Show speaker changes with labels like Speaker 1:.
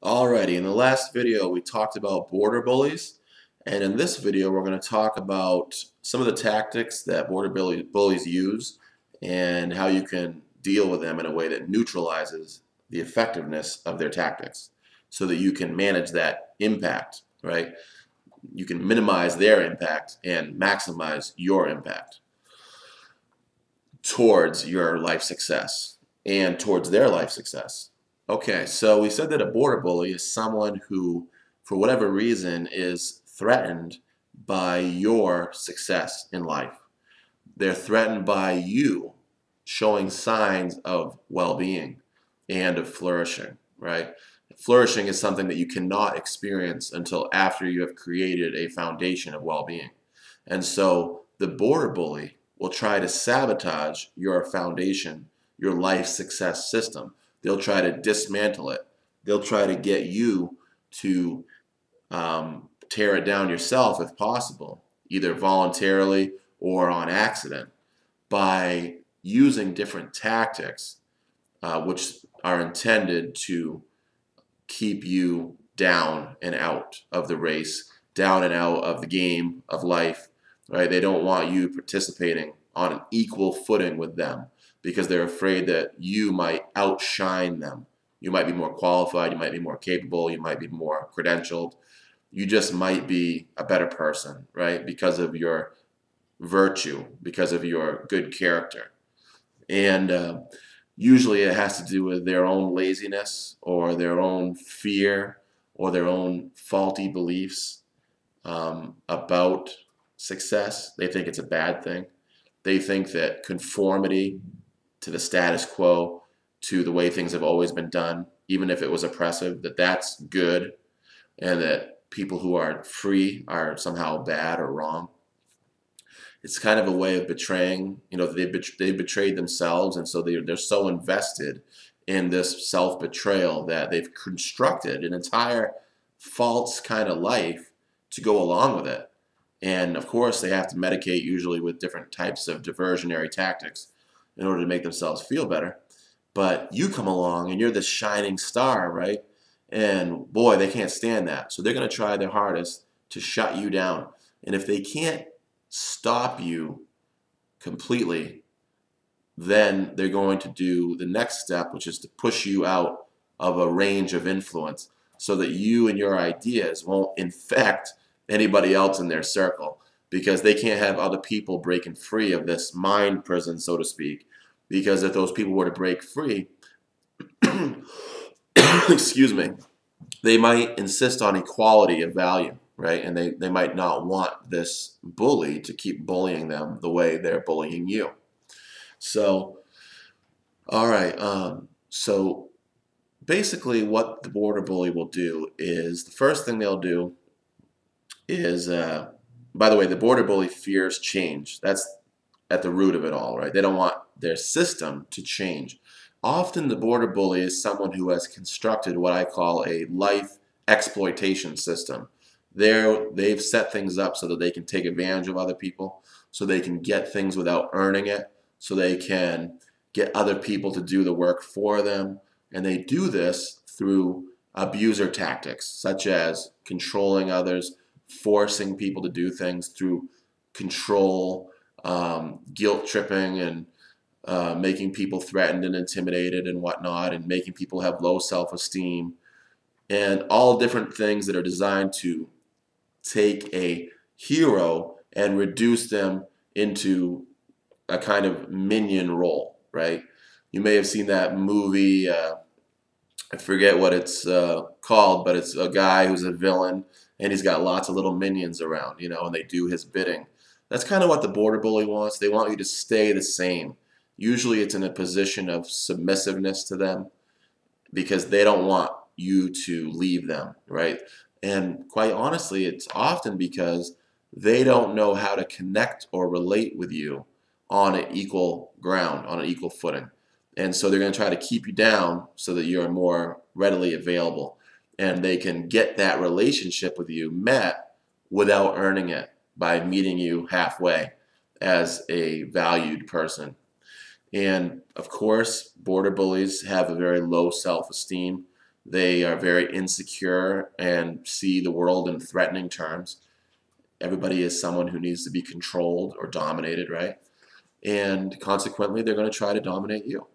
Speaker 1: Alrighty, in the last video we talked about border bullies, and in this video we're going to talk about some of the tactics that bullies use and how you can deal with them in a way that neutralizes the effectiveness of their tactics so that you can manage that impact, right? You can minimize their impact and maximize your impact towards your life success and towards their life success. Okay, so we said that a border bully is someone who, for whatever reason, is threatened by your success in life. They're threatened by you showing signs of well-being and of flourishing, right? Flourishing is something that you cannot experience until after you have created a foundation of well-being. And so the border bully will try to sabotage your foundation, your life success system. They'll try to dismantle it. They'll try to get you to tear it down yourself if possible, either voluntarily or on accident, by using different tactics which are intended to keep you down and out of the race, down and out of the game of life, right? They don't want you participating on an equal footing with them, because they're afraid that you might outshine them. You might be more qualified, you might be more capable, you might be more credentialed. You just might be a better person, right? Because of your virtue, because of your good character. And usually it has to do with their own laziness or their own fear or their own faulty beliefs about success. They think it's a bad thing. They think that conformity to the status quo, to the way things have always been done, even if it was oppressive, that that's good, and that people who are free are somehow bad or wrong. It's kind of a way of betraying, they betrayed themselves, and so they're so invested in this self-betrayal that they've constructed an entire false kind of life to go along with it. And of course they have to medicate, usually with different types of diversionary tactics, in order to make themselves feel better. But you come along and you're this shining star, right? And boy, they can't stand that. So they're going to try their hardest to shut you down. And if they can't stop you completely, then they're going to do the next step, which is to push you out of a range of influence so that you and your ideas won't infect anybody else in their circle, because they can't have other people breaking free of this mind prison, so to speak. Because if those people were to break free, excuse me, they might insist on equality of value, right? And they might not want this bully to keep bullying them the way they're bullying you. So, all right, so basically what the border bully will do is, the first thing they'll do is, by the way, the border bully fears change. That's at the root of it all, right? They don't want their system to change. Often the border bully is someone who has constructed what I call a life exploitation system. They've set things up so that they can take advantage of other people, so they can get things without earning it, so they can get other people to do the work for them. And they do this through abuser tactics, such as controlling others, forcing people to do things through control, guilt tripping, and making people threatened and intimidated and whatnot, and making people have low self-esteem, and all different things that are designed to take a hero and reduce them into a kind of minion role, right? You may have seen that movie, I forget what it's called, but it's a guy who's a villain, and he's got lots of little minions around, and they do his bidding. That's kind of what the border bully wants. They want you to stay the same. Usually it's in a position of submissiveness to them, because they don't want you to leave them, right? And quite honestly, it's often because they don't know how to connect or relate with you on an equal ground, on an equal footing. And so they're going to try to keep you down so that you're more readily available. And they can get that relationship with you met without earning it, by meeting you halfway as a valued person. And of course, border bullies have a very low self-esteem. They are very insecure and see the world in threatening terms. Everybody is someone who needs to be controlled or dominated, right? And consequently, they're going to try to dominate you.